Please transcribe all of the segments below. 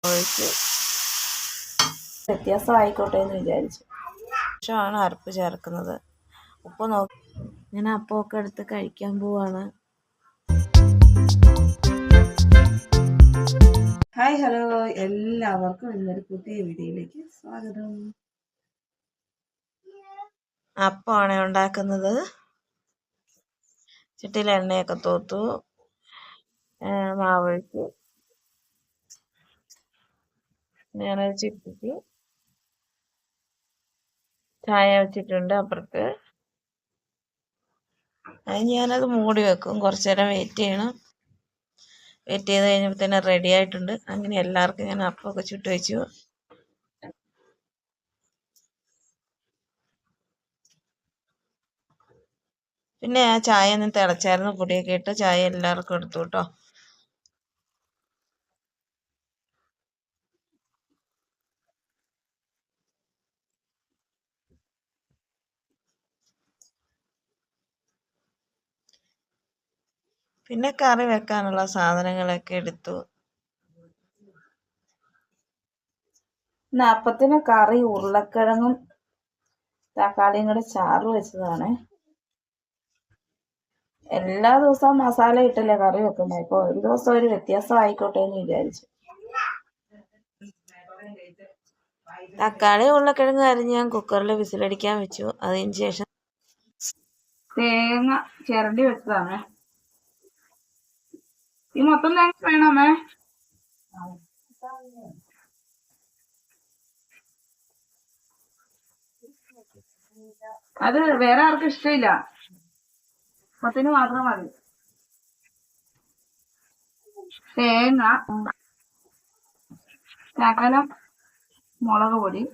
ഒഴിച്ച് വ്യത്യാസമായിക്കോട്ടെ എന്ന് വിചാരിച്ചു. ശേഷമാണ് അരപ്പ് ചേർക്കുന്നത്. ഉപ്പ് നോക്കി ഞാൻ അപ്പമൊക്കെ എടുത്ത് കഴിക്കാൻ പോവാണ്. ഹായ് ഹലോ, എല്ലാവർക്കും ഇന്നൊരു പുതിയ വീഡിയോയിലേക്ക് സ്വാഗതം. അപ്പമാണ് ഉണ്ടാക്കുന്നത്. ചട്ടിയിൽ എണ്ണയൊക്കെ തൂത്തു, മാവൊഴിച്ച് ഞാനത് ചിപ്പിച്ച് ചായ വെച്ചിട്ടുണ്ട് അപ്പുറത്ത്. അത് ഞാനത് മൂടി വെക്കും, കുറച്ച് നേരം വെയിറ്റ് ചെയ്യണം. വെയിറ്റ് ചെയ്ത് കഴിഞ്ഞപ്പോൾ തന്നെ റെഡി ആയിട്ടുണ്ട്. അങ്ങനെ എല്ലാവർക്കും ഞാൻ അപ്പമൊക്കെ ചുട്ട് വെച്ചു. പിന്നെ ആ ചായ ഒന്ന് തിളച്ചായിരുന്നു, പൊടിയൊക്കെ ഇട്ട് ചായ എല്ലാവർക്കും എടുത്തു കേട്ടോ. പിന്നെ കറി വെക്കാനുള്ള സാധനങ്ങളൊക്കെ എടുത്തു. അപ്പത്തിന് കറി ഉരുളക്കിഴങ്ങും തക്കാളിയും കൂടെ ചാറ് വെച്ചതാണ്. എല്ലാ ദിവസവും മസാല ഇട്ടല്ലേ കറി വെക്കുന്നത്. ഇപ്പൊ ഒരു ദിവസം ഒരു വ്യത്യാസം ആയിക്കോട്ടെ എന്ന് വിചാരിച്ചു. തക്കാളി ഉരുളക്കിഴങ്ങ് അരിഞ്ഞ് ഞാൻ കുക്കറിൽ വിസിലടിക്കാൻ വെച്ചു. അതിന് ശേഷം തേങ്ങ ചിരണ്ടി വെച്ചതാണ്. ഈ മൊത്തം തേങ്ങ വേണമേ? അത് വേറെ ആർക്കും ഇഷ്ടമില്ല, മൊത്തത്തിന് മാത്രം മതി. തേങ്ങ, ശകലം മുളക് പൊടി,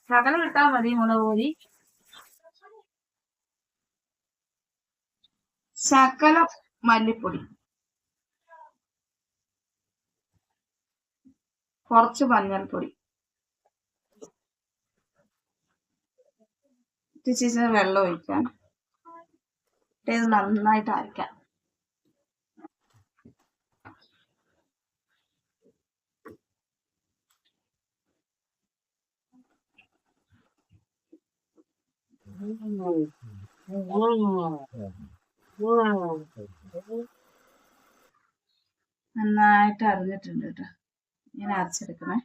ശകലം ഇട്ടാൽ മതി മുളക് പൊടി, ശകലം മല്ലിപ്പൊടി, കുറച്ച് മഞ്ഞൾപ്പൊടി, ഇച്ചിരി വെള്ളം ഒഴിക്കാൻ. ഇത് നന്നായിട്ട് അരയ്ക്കാം. നന്നായിട്ട് അരിഞ്ഞിട്ടുണ്ട് കേട്ടോ. ഇങ്ങനെ അരച്ചെടുക്കണേ.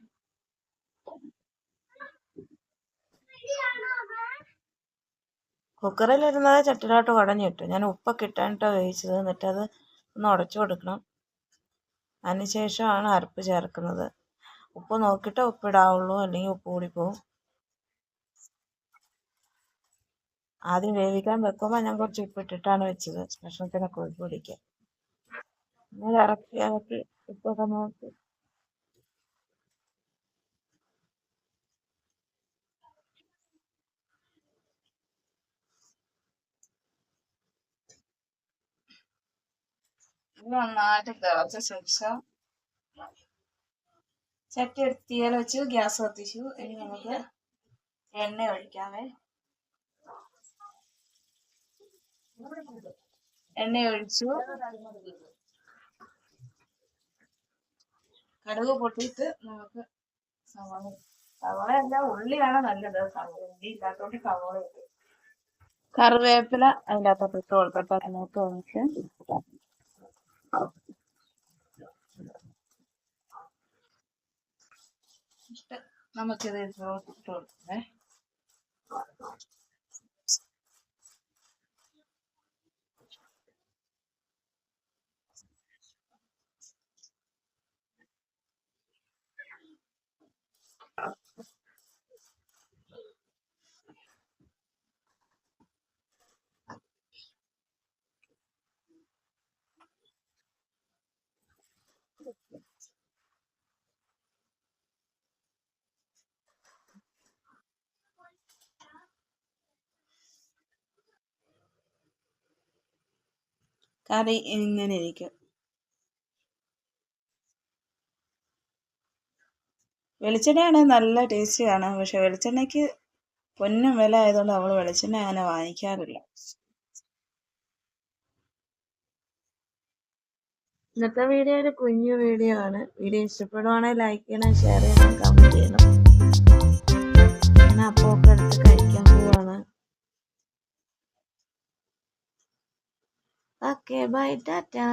കുക്കറിലിരുന്നത് ചട്ടിലോട്ട് കുടഞ്ഞിട്ടു. ഞാൻ ഉപ്പൊക്കെ ഇട്ടാണ് വേവിച്ചത്. എന്നിട്ടത് ഒന്ന് ഉടച്ചു കൊടുക്കണം. അതിനുശേഷമാണ് അരപ്പ് ചേർക്കുന്നത്. ഉപ്പ് നോക്കിയിട്ട് ഉപ്പിടാവുള്ളൂ, അല്ലെങ്കിൽ ഉപ്പ് കൂടിപ്പോവും. ആദ്യം വേവിക്കാൻ വെക്കുമ്പോൾ ഞാൻ കുറച്ച് ഉപ്പിട്ടിട്ടാണ് വെച്ചത്, ഭക്ഷണത്തിനൊക്കെ ഉപ്പ് പിടിക്കാൻ. ഇറക്കി ഉപ്പൊക്കെ നോക്കി നന്നായിട്ട് തിളച്ച ശേഷം ചട്ടി എടുത്ത് തീയൽ വെച്ച് ഗ്യാസ് കത്തിച്ചു. ഇനി നമുക്ക് എണ്ണ ഒഴിക്കാവേ. എണ്ണ ഒഴിച്ചു, കടുക് പൊട്ടിയിട്ട് നമുക്ക് സവാളയല്ല ഉള്ളിയാണ് നല്ലത്. ഉള്ളി ഇല്ലാത്തോണ്ട് സവാള ഇട്ടു. കറിവേപ്പില അതിൻ്റെ അകത്തോട്ട് ഇട്ട് കൊടുക്കട്ടെ. അതിനകത്ത് ഒഴിച്ച് നമുക്കിത് ഇട്ട് കൊടുക്കേ. കറി ഇങ്ങനെ ഇരിക്കും. വെളിച്ചെണ്ണയാണെങ്കിൽ നല്ല ടേസ്റ്റിയാണ്. പക്ഷെ വെളിച്ചെണ്ണയ്ക്ക് പൊന്നും വില ആയതുകൊണ്ട് നമ്മൾ വെളിച്ചെണ്ണ അങ്ങനെ വാങ്ങിക്കാറില്ല. ഇന്നത്തെ വീഡിയോ ഒരു കുഞ്ഞു വീഡിയോ ആണ്. വീഡിയോ ഇഷ്ടപ്പെടുവാണെങ്കിൽ ലൈക്ക് ചെയ്യണം, ഷെയർ ചെയ്യണം, കമന്റ് ചെയ്യണം. ഞാൻ അപ്പമൊക്കെ എടുത്ത് കഴിക്കാൻ പോവാണ്. Okay, bye, Tata.